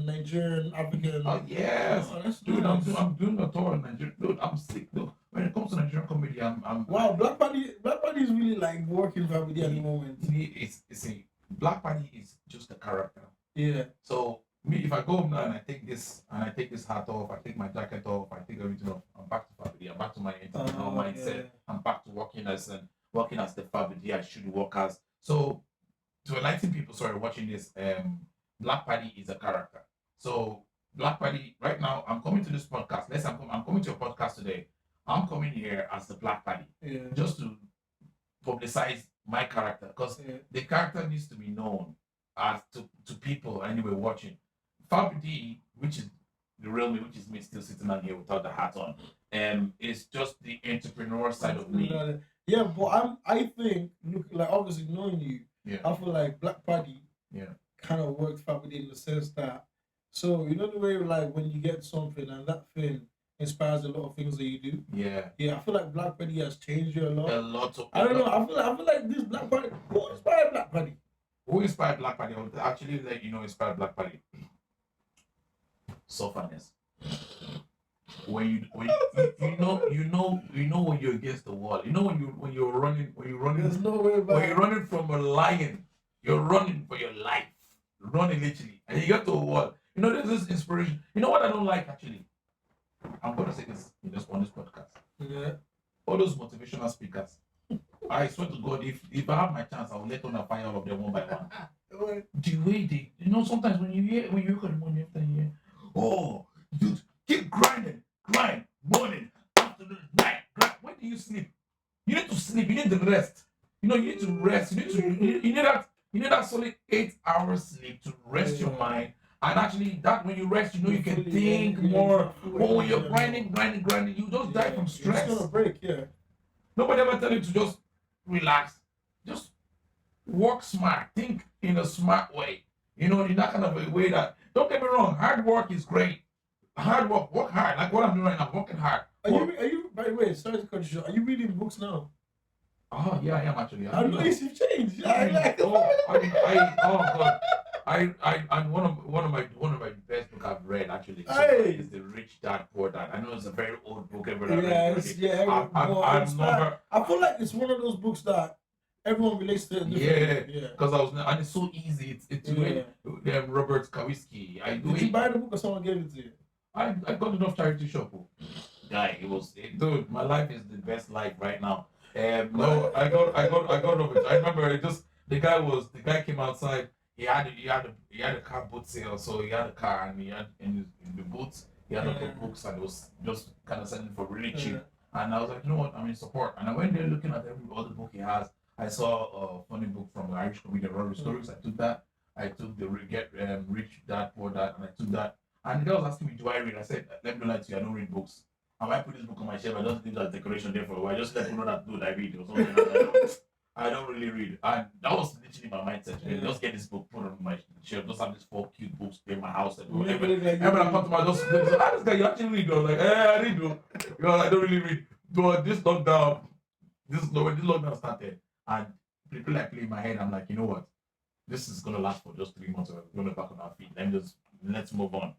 Nigerian, African. Oh yes, Oh, that's dude, nice. I'm doing a tour in Nigeria. Dude, I'm sick. Dude, when it comes to Nigerian comedy, Wow, Black Paddy is really like working Fabu D at the moment. It's a Black Paddy is just a character. Yeah. So me, if I go home now and I take this hat off, I take my jacket off, I take everything off, I'm back to Fabu D. I'm back to my entrepreneurial mindset. Yeah. I'm back to working as the Fabu D I should work as. So to enlighten people, sorry, watching this, Black Paddy is a character. So Black Paddy, right now, I'm coming to this podcast. I'm coming to your podcast today. I'm coming here as the Black Paddy, just to publicize my character, because the character needs to be known as to people anyway watching. Fabu D, which is the real me, which is me still sitting on here without the hat on, is just the entrepreneur side of me. Yeah, but I think, look, like obviously knowing you, I feel like Black Paddy kind of worked Fabu D in the sense that, so you know the way like when you get something and that thing inspires a lot of things that you do. Yeah. I feel like Black Paddy has changed you a lot. A lot of. I don't know. I feel like this Black Paddy. Who inspired Black Paddy? Who inspired Black Paddy? I would actually let you know inspired Black Paddy. Sufferness. When you know when you're against the wall. You know when you're running. There's no way back. When you're running from a lion, you're running for your life. Running literally, and you get to a wall. You know, there's this inspiration. You know what I don't like actually? I'm gonna say this on this podcast. Yeah. All those motivational speakers. I swear to God, if I have my chance, I will let on fire all of them one by one. The way they, sometimes when you wake up in the morning after you hear, oh, dude, keep grinding, morning, afternoon, night, grind. When do you sleep? You need to sleep. You need the rest. You need to rest. You need that solid 8 hours sleep to rest your mind. And actually, that when you rest, you can think more. But when you're grinding, you just die from stress. It's gonna break, Nobody ever tell you to just relax. Just work smart. Think in a smart way. In that kind of a way that, don't get me wrong, hard work is great. Hard work hard. Like what I'm doing right now, working hard. Are you, by the way, sorry to cut you short, are you reading books now? Oh, yeah, I am actually. I noticed you've changed. Oh God. I'm one of my best book I've read actually. Is the Rich Dad Poor Dad. I know it's a very old book. I feel like it's one of those books that everyone relates to. Because and it's so easy. It's Robert Kawicki. Did you buy the book or someone gave it to you? I got it off charity shop. Guy, dude. My life is the best life right now. No, I got of it. I remember the guy came outside. He had a car boot sale, so he had a car and he had in the boots he had all the books and it was just kind of selling for really cheap. And I was like, you know what, I'm in support. And I went there looking at every other book he has. I saw a funny book from the Irish comedian Rory Stories. I took that. I took the Rich Dad Poor Dad, and I took that. And the guy was asking me, do I read? I said, let me lie to you, I don't read books. I might put this book on my shelf. I just leave that decoration there for a while. Just let people know that dude I read or something like that. I don't really read. And that was literally my mindset. Just get this book, put it on my shelf. Just have these 4 cute books in my house. And every I come to my house, this guy, you actually read? I was like, I read, bro. I don't really read. But this lockdown started, and people like play in my head. I'm like, you know what? This is gonna last for just 3 months. We're gonna back on our feet. Let's move on.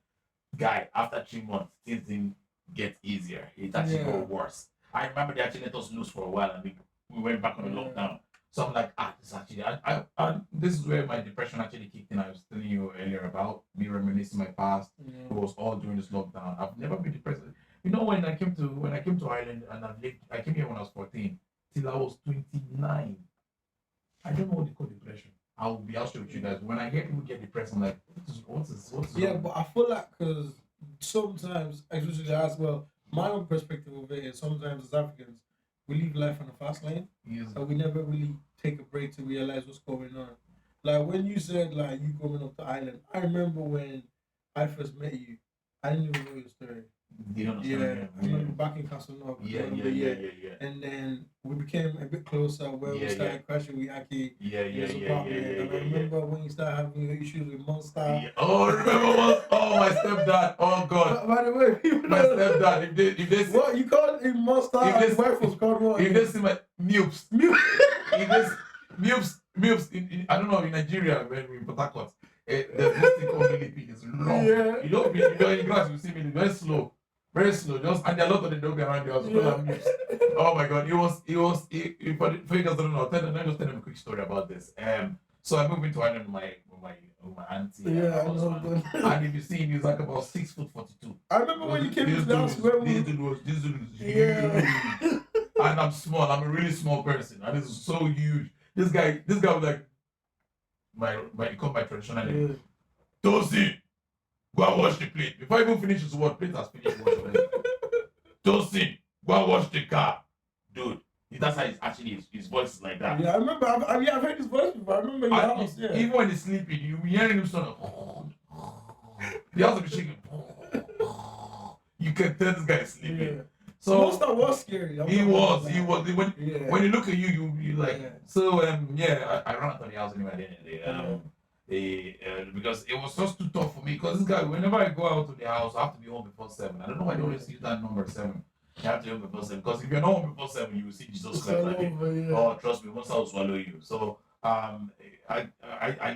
Guy, after 3 months, things didn't get easier. It actually got worse. I remember they actually let us loose for a while, and we went back on the lockdown. So I'm like, this actually, this is where my depression actually kicked in. I was telling you earlier about me reminiscing my past. It was all during this lockdown. I've never been depressed. When I came to Ireland and I came here when I was 14 till I was 29. I don't know what they call depression. I will be honest with you guys. When I hear people get depressed, I'm like, what's this? But I feel like because sometimes, especially as well, my own perspective of it is sometimes as Africans, we live life on a fast lane, and we never really take a break to realize what's going on. Like when you said like you coming up to Ireland, I remember when I first met you, I didn't even know your story. I remember back in Castle Knock. And then we became a bit closer where we started crashing with Aki. And I remember when you started having your issues with Monster. Oh, remember my stepdad. Oh God. By the way, my stepdad. If they see, what you call him Monster? His wife was called what? If they see my Mupes. Mupes. I don't know, in Nigeria when we Port Harcourt, the mystic community is long. Yeah. You don't be in class, you see me very slow. Very slow, just and there are a lot of the dog around the house. Oh my god, for you guys don't know, let me just tell them a quick story about this. So I moved into Ireland with my auntie and my husband. And if you see him, he's like about 6'42". I remember when you came to the house where this dude was huge. And I'm small, I'm a really small person, and this is so huge. This guy was like he called my traditional name. Tosi, go and wash the plate. Before I even finish his word, plate has finished washing. Tosin, go and wash the car. Dude, that's how his voice is like that. Yeah, I remember. I've heard his voice before. I remember your house. Yeah. Even when he's sleeping, you'll be hearing him sort of. The house will be shaking. You can tell this guy is sleeping. Yeah. So most that was scary. He was. When he look at you, you like. Yeah. So I ran out of the house anyway at the end of the day. Because it was just too tough for me. Because this guy, whenever I go out to the house, I have to be home before 7. I don't know why they always use that number 7. You have to be home before 7. Because if you're not home before 7, you will see Jesus Christ like it. Oh, trust me, once I will swallow you. So I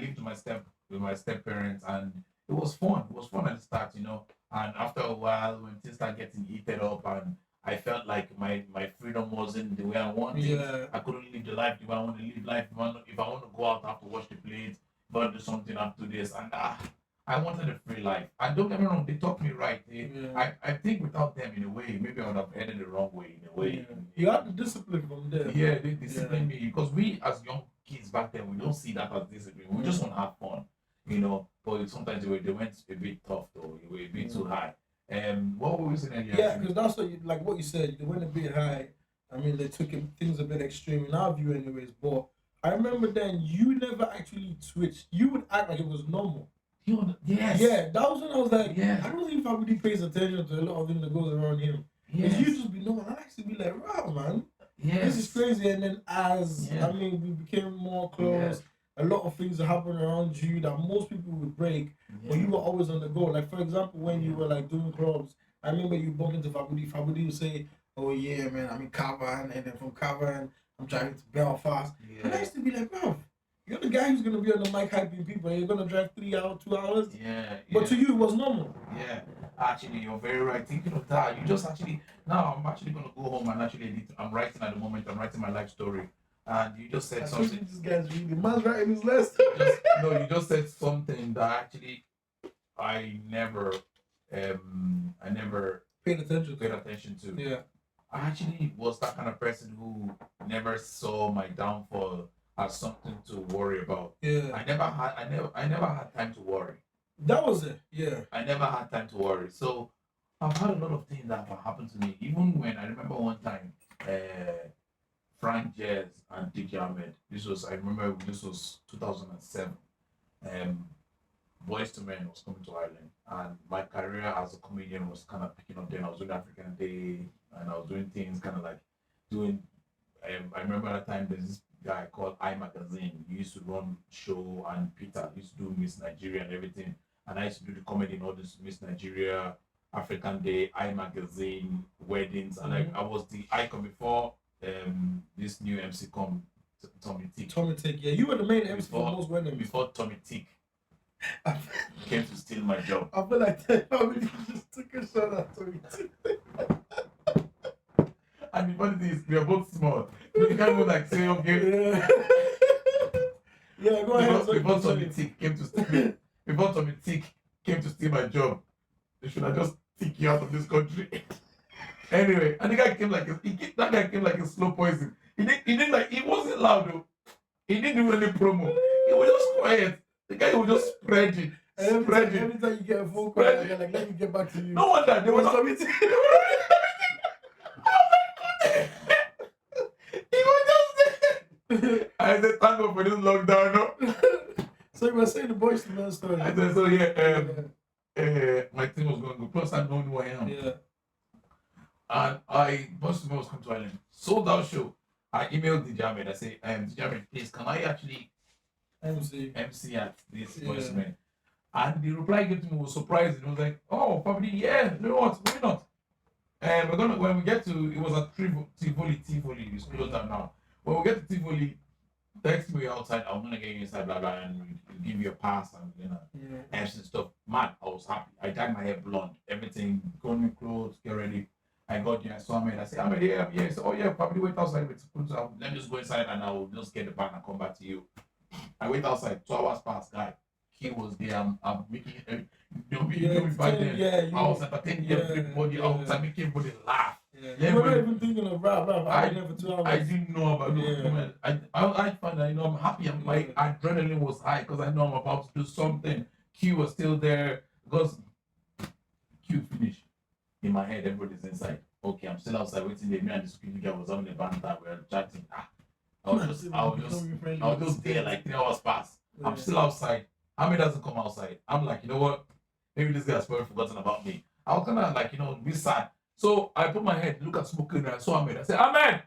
lived with my step parents, and it was fun. It was fun at the start, And after a while, when things start getting heated up, and I felt like my freedom wasn't the way I wanted. Yeah. I couldn't live the life the way I want to live life. If I want to go out, I have to wash the plates. If I want to do something, I have to do this. And I wanted a free life. And don't get me wrong, they taught me right. I think without them, in a way, maybe I would have headed the wrong way, in a way. Yeah. You had the discipline from them. Yeah, they disciplined me. Because we, as young kids back then, we don't see that as discipline. We just want to have fun, But sometimes they went a bit tough, though. They were a bit too high. What were we saying earlier? Yeah, because that's what you said. They went a bit high. I mean, they took things a bit extreme in our view, anyways. But I remember then you never actually switched. You would act like it was normal. Yes. Yeah, that was when I was like, I don't think Fabu D pays attention to a lot of things that goes around him. Yes. You just be normal. I actually be like, wow, man. Yes. This is crazy. And then we became more close. A lot of things that happen around you that most people would break, but you were always on the go. Like, for example, when you were like doing clubs, I remember you bump into Fabu D. Fabu D would say, oh yeah, man, I'm in Cavan, and then from Cavan, I'm driving to Belfast. Yeah. And I used to be like, bro, you're the guy who's going to be on the mic hyping people, and you're going to drive 3 hours, 2 hours? Yeah. But to you, it was normal. Yeah. Actually, you're very right. Thinking of that, now I'm actually going to go home and actually I'm writing at the moment, I'm writing my life story. And you just said something. This guy's reading. Man's writing his list. You just said something that actually I never paid attention to. Yeah. I actually was that kind of person who never saw my downfall as something to worry about. Yeah. I never had time to worry. That was it. Yeah. I never had time to worry. So I've had a lot of things that have happened to me. Even when I remember one time, Frank Jazz and DJ Ahmed. This was 2007. Boys to Men was coming to Ireland, and my career as a comedian was kind of picking up. Then I was doing African Day, and I was doing things kind of like doing. I remember at that time there's this guy called I Magazine. He used to run show, and Peter used to do Miss Nigeria and everything, and I used to do the comedy in all this Miss Nigeria, African Day, I Magazine, weddings, and I was the icon before. This new MC come, Tommy Tick. Yeah, you were the main MC for most weddings. Before Tommy Tick came to steal my job. I feel like Tommy just took a shot at Tommy Tick. And the funny thing is, we are both small. You can't even like say, okay. Yeah, go ahead. Before Tommy Tick came to steal my job, they should have just kicked you out of this country. Anyway, and the guy came like a slow poison. He wasn't loud though. He didn't do any promo. He was just quiet. The guy was just spreading. Every time you get a phone call, like, let me get back to you. No wonder they were not. He was just there. I said, thank God for this lockdown, no? So you were saying the Boys to Men story. I said, my team was going to go. Plus, I know who I am. Yeah. And Boys to Men was coming to Ireland. Sold out show. I emailed DJ Ahmed. I said, DJ Ahmed, please, can I actually MC at this Boys to Men? And the reply he gave to me was surprising. It was like, oh, probably, yeah, you know what, why not? When we get to, it was at Tivoli, it's closed down now. When we get to Tivoli, text me outside. I'm gonna get you inside, blah blah, and we'll give you a pass and and stuff. Man, I was happy. I dyed my hair blonde, everything, got new clothes, get ready. I got there, I saw Ahmed. I said, Ahmed, yeah, I'm here. He said, oh yeah, probably wait outside. Let me just go inside and I will just get the bag and come back to you. I wait outside. 2 hours passed, guy. He was there. I'm making back then. I was entertaining everybody. I was making everybody laugh. You were not even thinking of rap. I was there for 2 hours. I didn't know about it. I find that I'm happy. My adrenaline was high because I know I'm about to do something. Q was still there because Q finished. In my head, everybody's inside. Okay, I'm still outside waiting there. Me and the security guy was having a banter. We were chatting. I was just there like 3 hours past. I'm still outside. Ahmed doesn't come outside. I'm like, you know what? Maybe this guy's probably forgotten about me. I was kind of like, be sad. So I put my head, look at smoking, and I saw Ahmed. I said, Ahmed!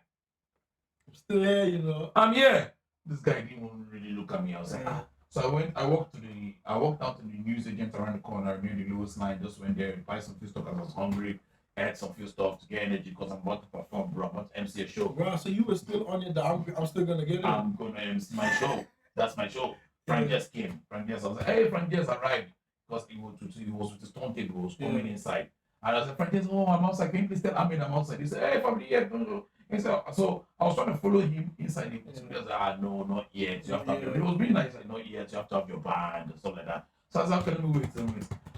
I'm still here, I'm here. This guy didn't even really look at me. I was like, So I walked down to the news agent around the corner, near the lowest line, just went there and buy some few stuff. I was hungry. I had some few stuff to get energy because I'm about to perform, bro. I'm about to MC a show. Bro, so you were still on your I'm still gonna get it. I'm gonna MC my show. That's my show. Frank just came. I was like, hey, Frank just arrived. Because he was with his turntable, he was coming inside. And I was like, Frank just, I'm outside. Can you please tell Ahmed I'm outside? He said, hey, family, yeah, no. He said, so I was trying to follow him inside. He was like, no, not yet. You have to have your, it was really nice, like, not yet. You have to have your band and stuff like that. So I was like, okay, let me wait.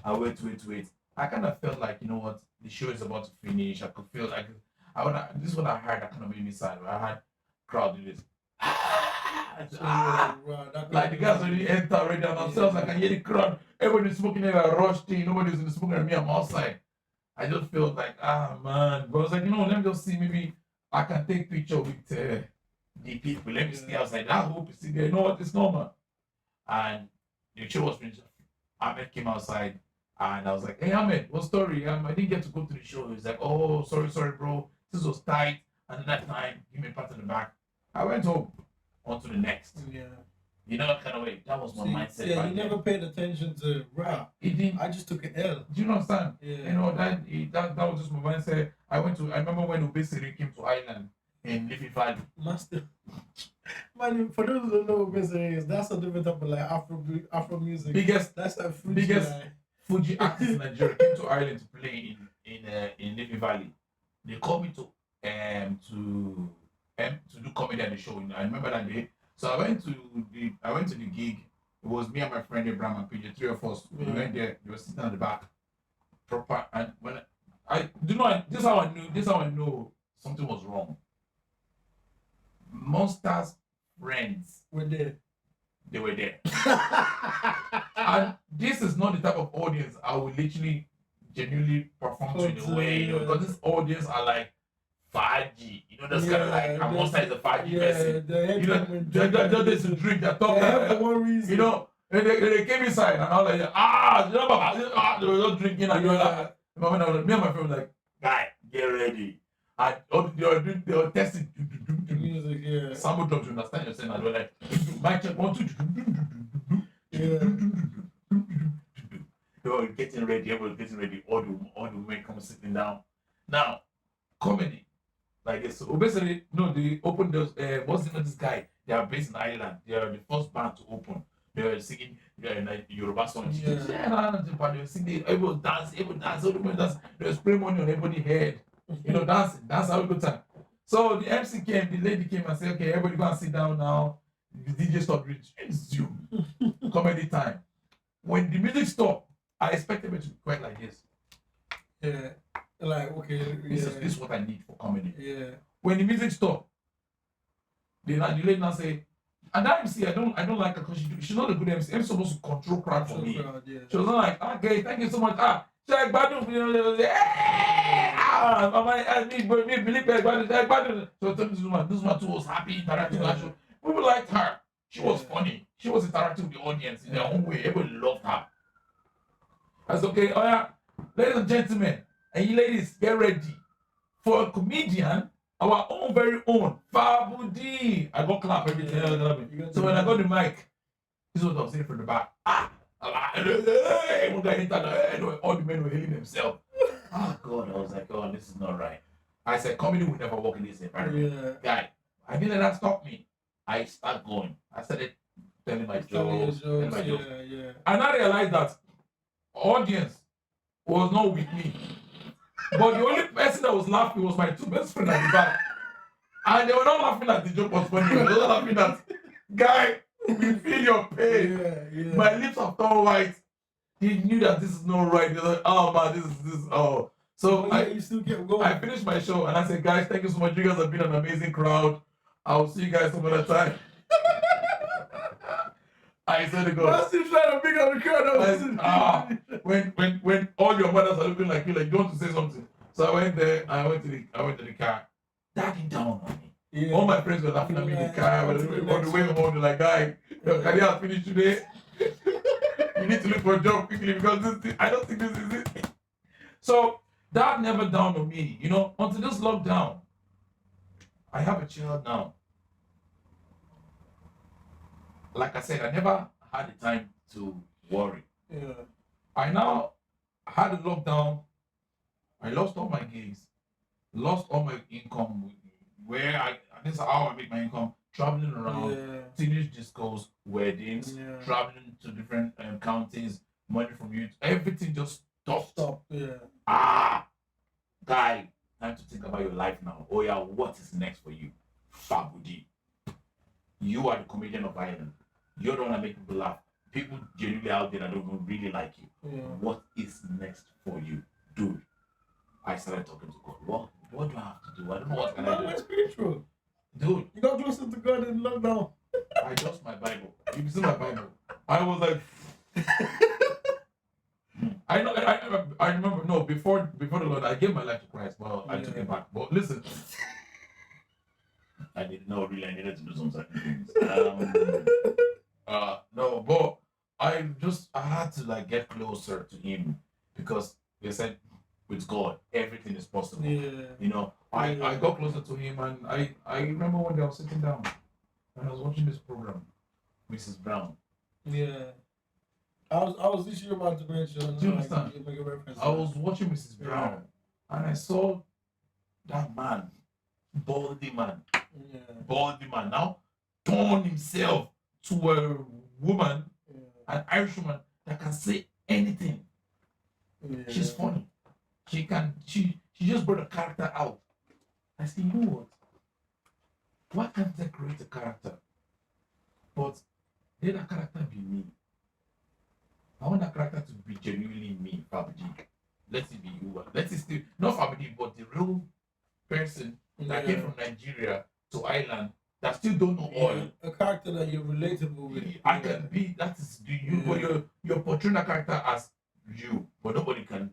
I wait. I kind of felt like, you know what, the show is about to finish. I could feel like, this is what I heard that kind of made me sad. I had crowd do this. Like the guys already enter already and themselves. I can hear the crowd. Everybody's smoking in a rush thing. Nobody's in the smoking at me. I'm outside. I just felt like, man. But I was like, let me just see. Maybe I can take picture with the people. Let me stay outside. I hope you see there. You know what? It's normal. And the show was finished. Ahmed came outside and I was like, hey, Ahmed, what story? I didn't get to go to the show. He's like, oh, sorry, bro. This was tight. And that time, give me a pat on the back. I went home. On to the next. Yeah. Kind of way. That was my mindset. Yeah, you never paid attention to rap. I just took an L. Do you understand? Yeah. That was just my mindset. I remember when Obesity came to Ireland in Leafy Valley. Master. Man, for those who don't know what Obesity is, that's a different type of like Afro music. That's like biggest Fuji artist in Nigeria came to Ireland to play in Leafy Valley. They called me to do comedy at the show. I remember that day. So I went to the gig. It was me and my friend Abraham and PJ, 3 of us. We went there. They were sitting at the back, proper. And when this is how I know something was wrong. Monsters' friends were there. They were there. And this is not the type of audience I would literally genuinely perform to in a way, because this audience are like Faji, that's kind of like Monster is a Faji person. They're just to drink, they're talking. For one reason. They came inside and I was like, they were just drinking and me and my friend were like, guy, get ready. And they were testing the music, yeah. Sample drops, you understand what you're saying? And they were like, mic check 1, 2. They were getting ready, everyone was getting ready, all the women come sitting down. Now, comedy. Like this. So basically, they opened those. What's the name of this guy? They are based in Ireland. They are the first band to open. They were singing like Yoruba songs. They were singing. Everyone dance. They were spraying money on everybody's head. Dancing. That's how good time. So the MC came. The lady came and said, "Okay, everybody go and sit down now." The DJ stopped. Resume comedy time. When the music stopped, I expected it to be quite like this. Yeah. Like, okay, this is what I need for comedy. Yeah. When the music stopped, the lady now say, and that MC, I don't like her because she's not a good MC. MC is supposed to control crowd for me. Yeah. She was not like, okay, thank you so much. Check Badun, So this woman too was happy, interacting with her. People liked her. She was funny. She was interacting with the audience in their own way. Everybody loved her. I said, okay, ladies and gentlemen, and you ladies, get ready for a comedian, our own very own, Fabu D. I got clap everything. So when I got the mic, this is what I was saying from the back. One guy entered, all the men were hailing themselves. Oh God, I was like, oh, this is not right. I said, comedy will never work in this environment. Yeah. Guy, I didn't let that stop me. I start going. I started telling my Telling jokes, your telling my jokes, jokes. yeah. And I realized that audience was not with me. But the only person that was laughing was my two best friends at the back. And they were not laughing at the joke was funny. They were laughing at, guy, we feel your pain. Yeah. My lips have turned white. He knew that this is not right. He was like, oh man, this oh. So you still kept going. I finished my show and I said, guys, thank you so much. You guys have been an amazing crowd. I'll see you guys some other time. I said to God. I'm still trying to pick up the crowd. When all your mothers are looking like you want to say something. So I went there. I went to the car. That didn't down on me. Yeah. All my friends were laughing at me in the car. On the way home, they're like, guy, your career has finished today. You need to look for a job quickly because I don't think this is it. So that never dawned on me, until this lockdown. I have a child now. Like I said, I never had the time to worry. Yeah. I now had a lockdown. I lost all my gigs, lost all my income. This is how I make my income. Traveling around, teenage discos, weddings, traveling to different counties, money from you, everything just stopped. Yeah. Guy, time to think about your life now. Oh yeah, what is next for you? Fabu D. You are the comedian of Ireland. You're the one that make people laugh. People genuinely out there that don't even really like you. Yeah. What is next for you, dude? I started talking to God. What do I have to do? I don't know what can I do. That's spiritual. Dude, you got closer to God in lockdown. I lost my Bible. You can see my Bible. I was like, I remember. No, before the Lord, I gave my life to Christ. Well, I took it back. But listen, I didn't know really. I needed to do some certain things. No, but I had to get closer to Him because they said with God everything is possible. Yeah. I got closer to Him, and I remember one day I was sitting down and I was watching this program, Mrs. Brown. Yeah. I was literally about to mention. Do you understand? I was watching Mrs. Brown, and I saw that man, baldy man, now turn himself to a woman, an Irish woman that can say anything. Yeah. She's funny. She just brought a character out. I said, you know what? Why can't they create a character? But let that character be me. I want that character to be genuinely me, Fabu D. Let it be you. Let it still, not Fabu D, but the real person that came from Nigeria to Ireland that still don't know oil. A character that you're relatable with. I can be, that is you, but you're portraying that character as you, but nobody can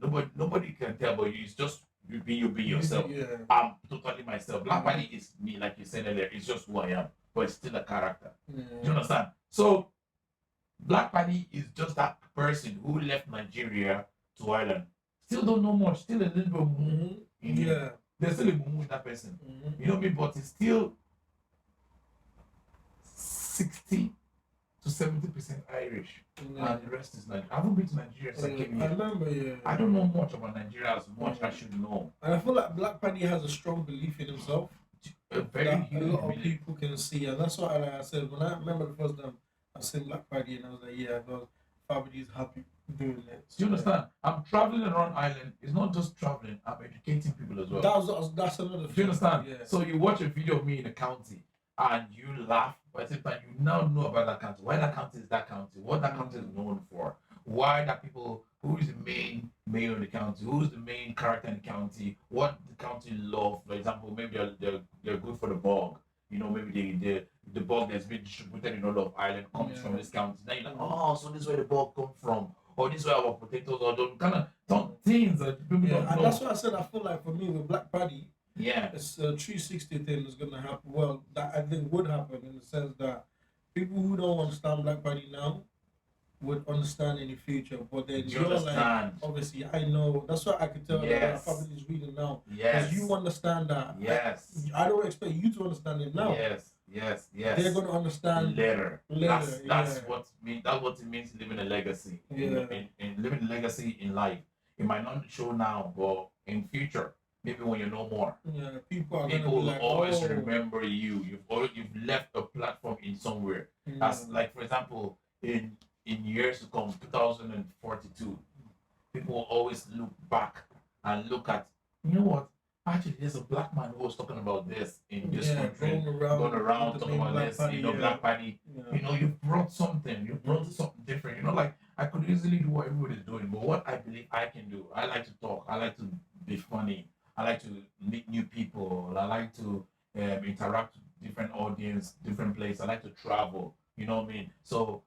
tell, but it's just you be yourself. I'm totally myself. Black Paddy is me, like you said earlier. It's just who I am, but it's still a character. Do you understand? So Black Paddy is just that person who left Nigeria to Ireland. Still don't know much. Still a little bit there's still a boom with that person. You know me, but it's still 60 to 70% Irish, and the rest is Nigeria. I haven't been to Nigeria since I came here. I remember, I don't know much about Nigeria as much as I should know. And I feel like Black Paddy has a strong belief in himself. A lot of people can see, and that's why I said when I remember the first time I seen Black Paddy, and I was like, because Fabu D is happy doing it. Do you understand? I'm traveling around Ireland. It's not just traveling. I'm educating people as well. That's another thing. Do you understand? Yeah. So you watch a video of me in a county and you laugh, but at the same time you now know about that county. Why that county is that county? What that county is known for? Why that people? Who is the main mayor in the county? Who's the main character in the county? What the county love? For example, maybe they're good for the bog. Maybe the bog that's been distributed in all of Ireland comes from this county. Now you're like, oh, so this is where the bog come from, or this is where our potatoes are done. Kind of things that people don't know. And that's why I said I feel like for me with Black Paddy, it's a 360 thing that's gonna happen. Well, that I think would happen in the sense that people who don't understand Black Paddy now would understand in the future. But then you're like, obviously, I know. That's why I can tell that Fabu D is reading now. Because you understand that. Yes. I don't expect you to understand it now. Yes. They're going to understand later. That's what it means living a legacy. In living a legacy in life. It might not show now, but in future, maybe when you're no more. Yeah, people are People gonna be will like, always oh. remember you. You've left a platform in somewhere. That's like, for example, in years to come, 2042, people will always look back and look at, you know what? Actually, there's a black man who was talking about this in this country, going around talking about this, Paddy, Black Paddy. Yeah. You brought something, you brought something different. Like I could easily do what everybody's doing, but what I believe I can do, I like to talk, I like to be funny, I like to meet new people, I like to interact with different audience, different places. I like to travel. You know what I mean? So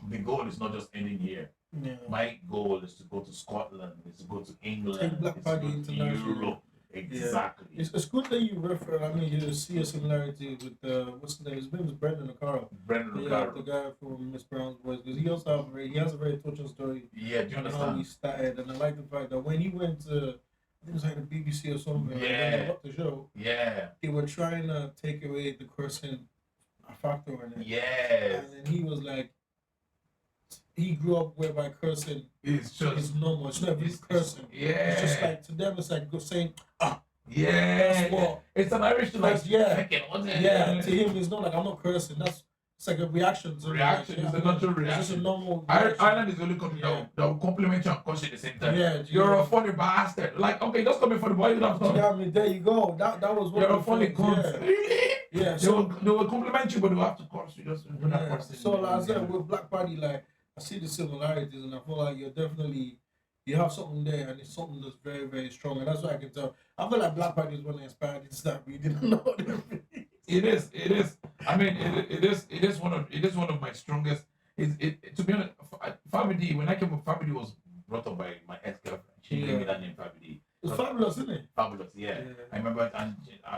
the goal is not just ending here. Yeah. My goal is to go to Scotland, is to go to England, take Black Paddy to Europe. Exactly. Yeah. It's good that you refer. I mean, you see a similarity with what's his name? His name is Brendan O'Carroll. Brendan O'Carroll, the guy from Miss Brown's Boys, because he also has a very touching story. Yeah, do you understand? How he started, and I like the fact that when he went to, I think it was like the BBC or something. Yeah. When they got the show. Yeah. They were trying to take away the cursing factor in it. Yes. And then he was like, he grew up whereby cursing it's just is normal. It's not even cursing. Yeah. It's just like, to them, it's like saying, yeah. That's what. It's an Irish thing. Like, yeah. Yeah. To him, it's not like I'm not cursing. It's like a reaction. It's a natural reaction. It's just a normal reaction. Ireland is the only country that will compliment you and curse you at the same time. Yeah. You're a funny bastard. Like, okay, just come in for the boy. You don't have to. I mean, there you go. That was one. You're a funny cunt. Yeah. So they will compliment you, but they will have to curse you. Just So like I said, with Black Paddy, like I see the similarities, and I feel like you have something there, and it's something that's very, very strong, and that's what I can tell. I feel like Black Paddy is one that inspired me to start reading a lot of them. It is. I mean, it is one of my strongest. To be honest, Fabu D. When I came up, Fabu D was brought up by my ex-girlfriend. She gave me that name, Fabu D. It's fabulous, isn't it? Fabulous, yeah. I remember, and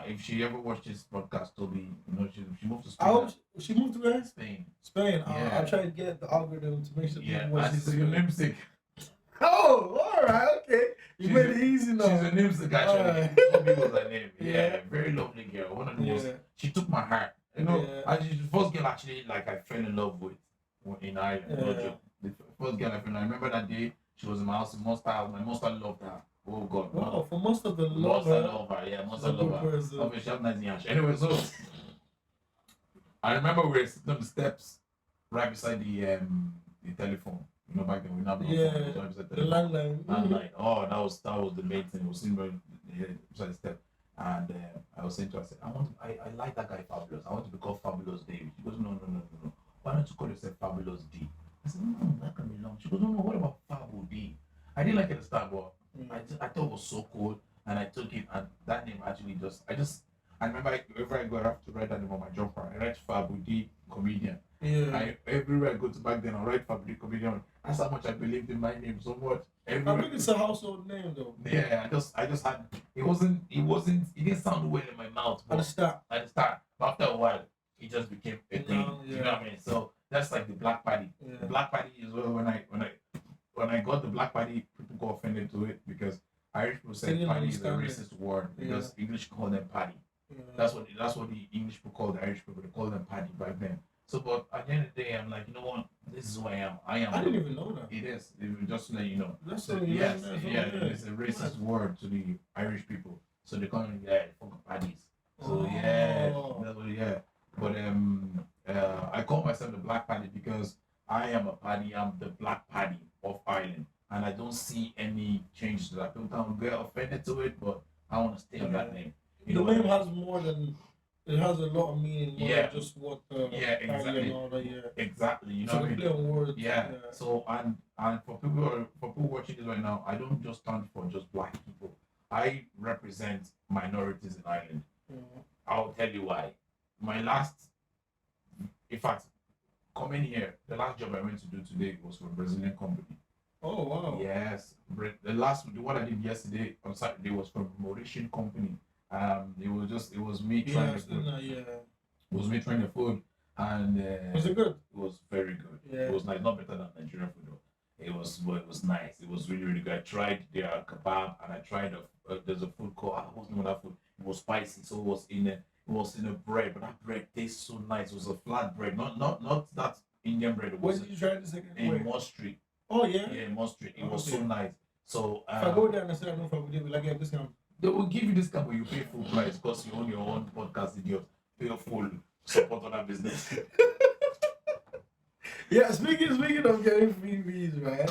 if she ever watched this podcast, Toby, she moved to Spain. She moved to where? Spain. Yeah. I tried to get the algorithm to make sure people watch this. She's your namesake. Oh, all right, okay. You made it easy now. She's a namesake, actually. Toby was her name. Yeah, very lovely girl. One of the most. She took my heart. And she's the first girl actually like I fell in love with in Ireland. The first girl I fell in. I remember that day she was in my house. My monster loved her. Oh God. Wow, for most of the Monster love her. Yeah, monster love her. Obviously, I'm not in Anyway, so I remember we were sitting on the steps right beside the telephone. You know, back then we never the landline. And like, oh, that was the main thing. We were sitting right beside the step. And I was saying to her, I like that guy Fabulous. I want to be called Fabulous David. She goes, no. Why don't you call yourself Fabulous D? I said, no, that can be long. She goes, no, what about Fabu D? I didn't like it at the start, but I thought it was so cool. And I took it, and that name actually I remember wherever I go, I have to write that name on my jumper. I write Fabu D Comedian. Yeah. Everywhere I go to back then, I write Fabu D Comedian. That's how much I believed in my name so much. I think it's a household name though. Yeah, I just had it didn't sound well in my mouth. At the start. But after a while, it just became a thing. Yeah. You know what I mean? So that's like the Black Paddy. Yeah. The Black Paddy is when I got the Black Paddy, people got offended to it because Irish people said Paddy is a racist word because English call them Paddy. Yeah. That's what the English people call the Irish people. They call them Paddy back then. So, but at the end of the day, I'm like, you know what? This is who I am. I didn't even know that. It is. Just to let you know. That's it's a racist word to the Irish people. So they call them fucking Paddies. So that's what But I call myself the Black Paddy because I am a Paddy. I'm the Black Paddy of Ireland, and I don't see any changes to that. People don't get offended to it, but I want to stay on that name. The name has more than. It has a lot of meaning more than just what exactly. And all that, exactly. You know what I mean? Words, So and for people watching this right now, I don't just stand for just black people. I represent minorities in Ireland. Mm-hmm. I'll tell you why. In fact, coming here, the last job I went to do today was for a Brazilian company. Oh wow. Yes. The one I did yesterday on Saturday was for a Mauritian company. It was me trying the food. It was me trying the food, and was it good? It was very good. Yeah. It was nice, not better than Nigerian food though. It was nice. It was really, really good. I tried their kebab, and I tried there's a food called what's the name of that food? It was spicy, so it was in a bread, but that bread tastes so nice. It was a flat bread, not that Indian bread. Where did you try this again? In Moss Street. Oh yeah. Yeah, in Moss Street. It was so nice. So if I go there and I say I know if I would like discount. They will give you this but you pay full price because you own your own podcast, idiot. Pay full support on that business. Yeah, speaking of getting free reads, right?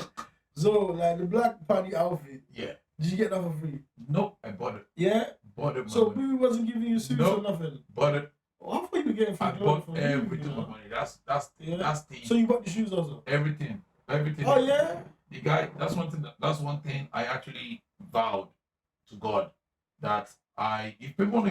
So, like the black Paddy outfit. Yeah. Did you get that for free? Nope, I bought it. Yeah? Bought it. So, Bibi wasn't giving you suits or nothing? Bought it. Oh, I thought you were getting free clothes from everything with money. That's the. So, you bought the shoes also? Everything. Oh, yeah? The guy, that's one thing I actually vowed to God that if people want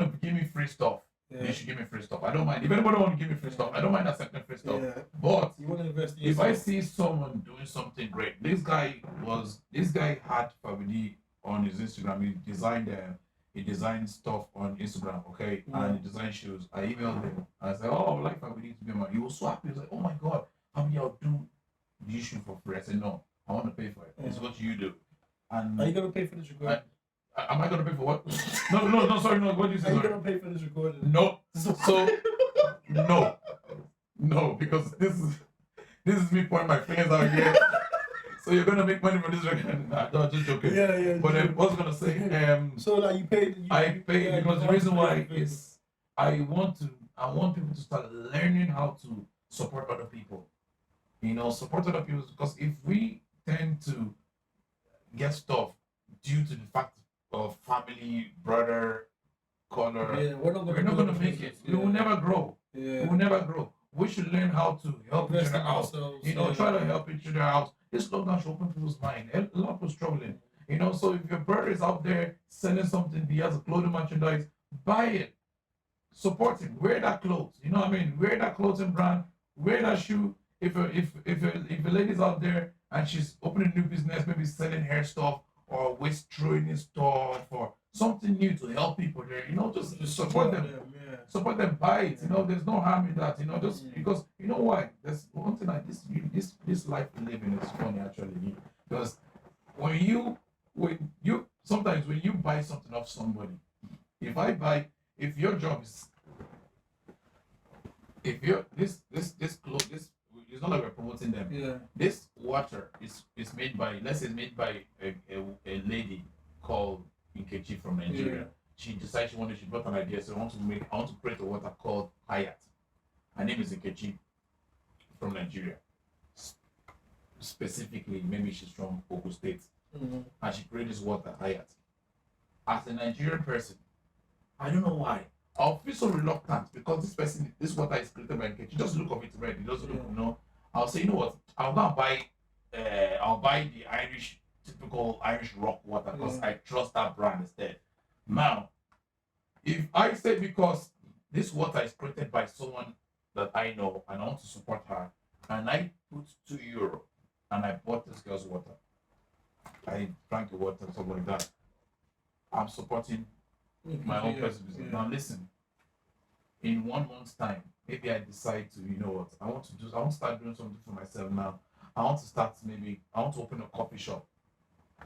to give me free stuff, they should give me free stuff. I don't mind. If anybody want to give me free stuff, I don't mind accepting free stuff. Yeah. But you want to invest in if I see someone doing something great, this guy had Fabu D on his Instagram. He designed stuff on Instagram, okay, and he designed shoes. I emailed him. I said, "Oh, I would like Fabu D to be my." He was so happy. He was like, "Oh my God, how many y'all do the shoe for free?" I said, "No, I want to pay for it. It's what you do." And are you gonna pay for this recording? Am I gonna pay for what? No, sorry, no. What did you say? Are you gonna pay for this recording? No. So no, because this is me pointing my fingers out here. So you're gonna make money from this recording? Nah, no, just joking. Yeah. But I was gonna say, so like you paid. I paid because the reason why is I want people to start learning how to support other people. Support other people, because if we tend to get stuff due to the fact of family, brother, color, we're not gonna make it. We will never grow. Yeah. We will never grow. We should learn how to help each other out. Try to help each other out. This lockdown should open people's mind. A lot of people struggling. So if your brother is out there selling something, he has a clothing merchandise, buy it. Support him. Wear that clothes. You know what I mean? Wear that clothing brand. Wear that shoe. If a lady's out there and she's opening a new business, maybe selling hair stuff or waist training stuff or something new to help people there, just support them. Support them, buy it. There's no harm in that. Just because why? There's one thing like this life we live in is funny actually. Because when you sometimes when you buy something off somebody, if your job is this clothes, it's not like we're promoting them. Yeah. This water is made by, let's say, a lady called Nkechi from Nigeria. Yeah. She decided she brought an idea. So I want to create a water called Hayat. Her name is Nkechi from Nigeria. Specifically, maybe she's from Ogun State, and she created this water Hayat. As a Nigerian person, I don't know why. I'll feel so reluctant because this water is created by Nkechi. Just look of it red. It doesn't look, I'll say, what? I'll go and buy the typical Irish rock water because I trust that brand instead. Now, if I say because this water is created by someone that I know and I want to support her, and I put €2 and I bought this girl's water, I drank the water, something like that, I'm supporting my own personal business. Now listen, in 1 month's time, maybe I decide to, I want to start doing something for myself now. I want to open a coffee shop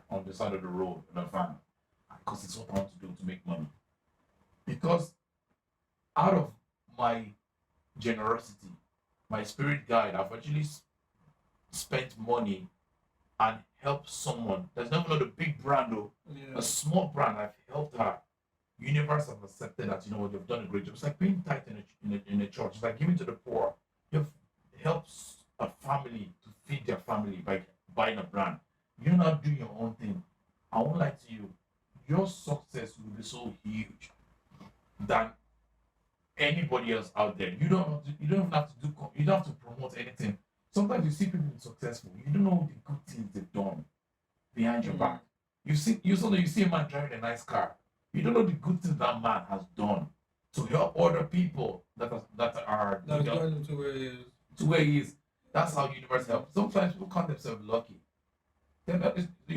on the side of the road in a van, because it's what I want to do to make money. Because out of my generosity, my spirit guide, I've actually spent money and helped someone. There's not even a big brand though, a small brand. I've helped her. Universe have accepted that, you've done a great job. It's like being tight in a church. It's like giving to the poor. You've helped a family to feed their family by buying a brand. You're not doing your own thing. I won't lie to you. Your success will be so huge than anybody else out there. You don't have to promote anything. Sometimes you see people successful. You don't know the good things they've done behind your back. You see a man driving a nice car. You don't know the good things that man has done to help other people that are going to where he is. That's how the universe helps. Sometimes people call themselves lucky.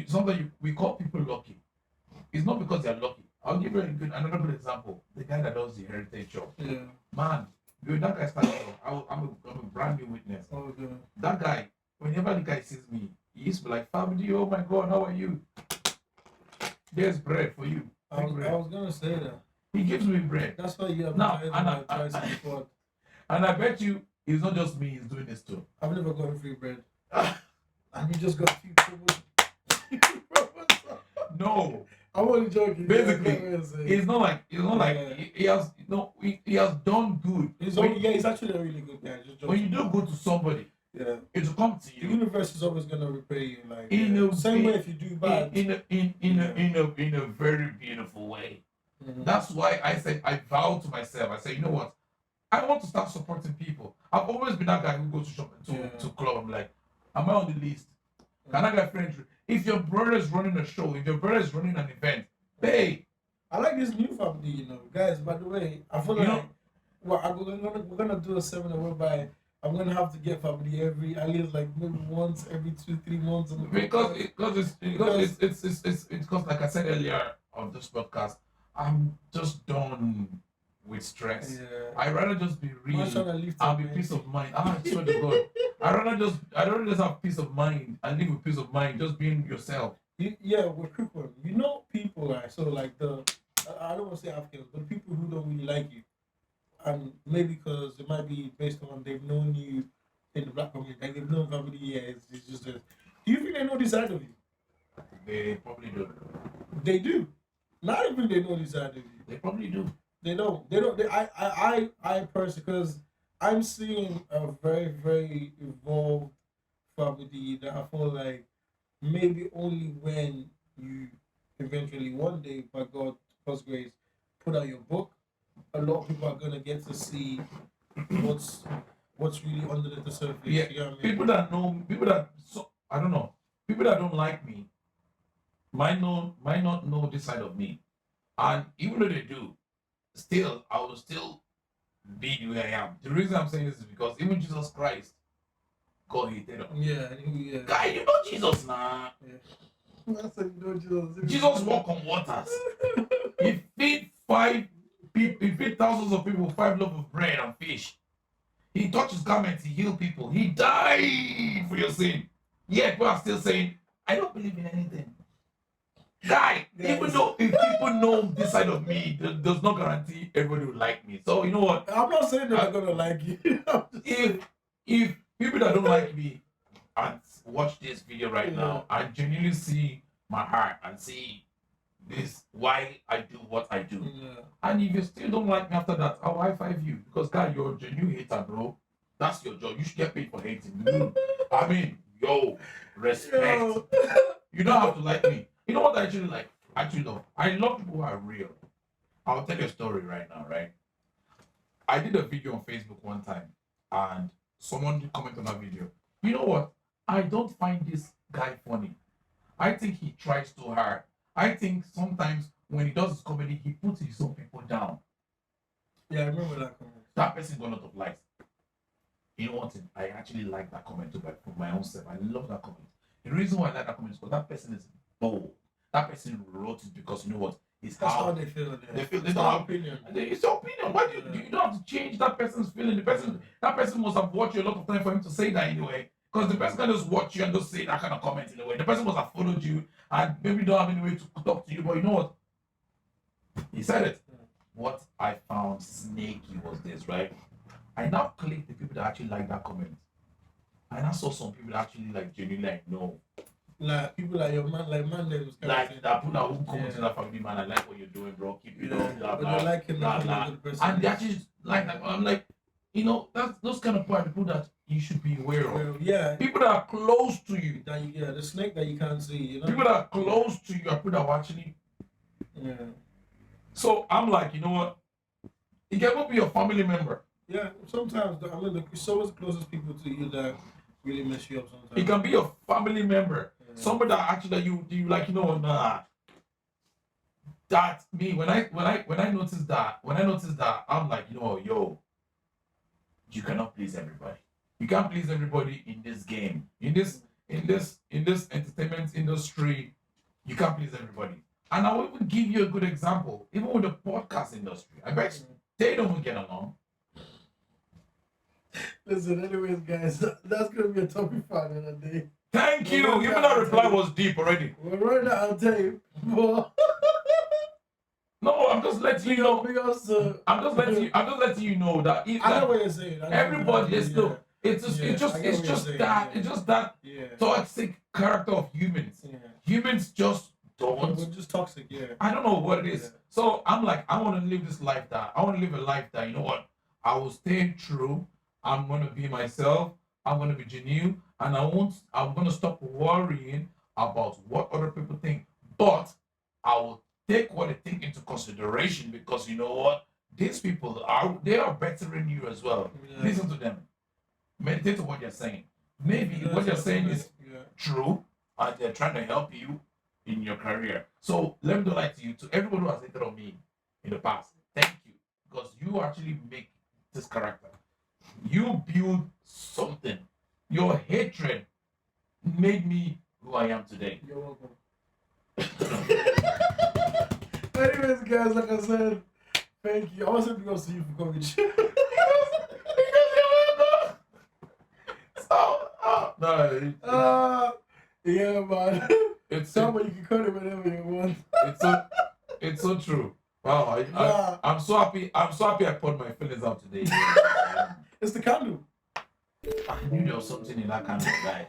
Sometimes we call people lucky. It's not because they're lucky. I'll give you another good example. The guy that does the heritage job. Yeah. Man, that guy started off. I'm a brand new witness. Oh, okay. That guy, whenever the guy sees me, he used to be like, Fabu D, oh my God, how are you? There's bread for you. I was gonna say that. He gives me bread. That's why you have and I bet you it's not just me he's doing this too. I've never gotten free bread. And you just got a few promos. No. only joking. Basically, Yeah, it's not like he has he has done good. He's actually a really good guy. Just when you do good to somebody, it will come to you. The universe is always gonna repay you. Like Same way if you do bad. In a very beautiful way. Mm-hmm. That's why I said I vow to myself. I say, you know what? I want to start supporting people. I've always been that guy who goes to shop to club. I'm like, am I on the list? Can I get friends? If your brother is running a show, if your brother is running an event, pay. I like this new Fabu D, guys. By the way, I feel we're gonna do a seminar whereby I'm gonna have to get Fabu D at least like maybe once every 2-3 months. Because like I said earlier on this podcast, I'm just done with stress. I'd rather just be real and be peace of mind. I swear to God. I'd rather just have peace of mind and live with peace of mind, just being yourself. We're people. People, right? So like I don't want to say Africans, but people who don't really like you. And maybe because it might be based on they've known you in the black community, like they've known family years. It's just this. Do you think they know this side of you? They probably do. They do. Not even they know this side of you. They probably do. They don't. I personally, because I'm seeing a very, very evolved Fabu D that I feel like maybe only when you eventually one day, by God's grace, put out your book, a lot of people are gonna get to see what's really under the surface. Yeah, you know what I mean? People that don't like me might not know this side of me, and even though they do, still I will still be the way I am. The reason I'm saying this is because even Jesus Christ, God hated him. Yeah. Guy, you know Jesus, nah. Yeah. I said, you know Jesus. Jesus walked on waters. He feed thousands of people with 5 loaves of bread and fish. He touched his garments, he healed people. He died for your sin. Yet people are still saying, I don't believe in anything. Guy, even though if people know this side of me, does not guarantee everybody will like me. So you know what? I'm not saying they're gonna like you. if people that don't like me and watch this video right now and genuinely see my heart and see this why I do what I do. And if you still don't like me after that, I'll high-five you. Because guy, you're a genuine hater, bro. That's your job. You should get paid for hating. I mean, respect. You don't have to like me. You know what I actually like? I love people who are real. I'll tell you a story right now, right? I did a video on Facebook one time and someone did comment on that video. You know what? I don't find this guy funny. I think he tries too hard. I think sometimes when he does his comedy, he puts his own people down. Yeah, I remember that comment. That person got a lot of likes. You know what? I actually like that comment too, but for my own self. I love that comment. The reason why I like that comment is because that person is bold. That person wrote it because you know what? That's how they feel. They feel they don't have opinion. It's your opinion. Why do you don't have to change that person's feeling? That person must have watched you a lot of time for him to say that anyway. Because the person can just watch you and just say that kind of comment in a way. The person must have followed you and maybe don't have any way to talk to you, but you know what? He said it. What I found snaky was this, right? I now clicked the people that actually like that comment. And I saw some people that actually like genuinely like no. Like people like your man, like man names. Like that people that who come to that family, man, I like what you're doing, bro. Keep it up, blah blah. Like him, blah blah. And they actually like that. I'm like, you know, that's those kind of people that you should be aware of. Yeah. People that are close to you. The snake that you can't see, you know. People that are close to you are people that are actually. Yeah. So I'm like, you know what? It can be your family member. Yeah, sometimes it's always the closest people to you that really mess you up sometimes. It can be your family member. Yeah. Somebody that actually you like, you know, nah. That me when I noticed that, I'm like, you know, you cannot please everybody. You can't please everybody in this game. In this entertainment industry, you can't please everybody. And I will even give you a good example, even with the podcast industry. I bet they don't get along. Listen, anyways, guys, that's gonna be a topic for another day. Thank you. Even that reply was deep already. Well, right now I'll tell you. No, I'm just letting you know. Because I'm just letting you know that I know what you're saying. Everybody is still. It's just that toxic character of humans. Yeah. Humans just don't want. We're just toxic, yeah. I don't know what it is. Yeah. So I'm like, I want to live this life that I want to live a life that, you know what, I will stay true. I'm gonna be myself. I'm gonna be genuine, and I'm gonna stop worrying about what other people think. But I will take what they think into consideration because you know what, these people are bettering you as well. Yeah. Listen to them. Meditate on what they're saying. Maybe what they're saying is true, and they're trying to help you in your career. So let me do like to you, to everybody who has hated on me in the past. Thank you, because you actually make this character. You build something. Your hatred made me who I am today. You're welcome. Anyways, guys, like I said, thank you. I want to say because to you for coming. Yeah, man. It's somebody you can call it whenever you want. It's so true. Wow, I'm so happy. I'm so happy I put my feelings out today. It's the candle. I knew there was something in that candle, guy.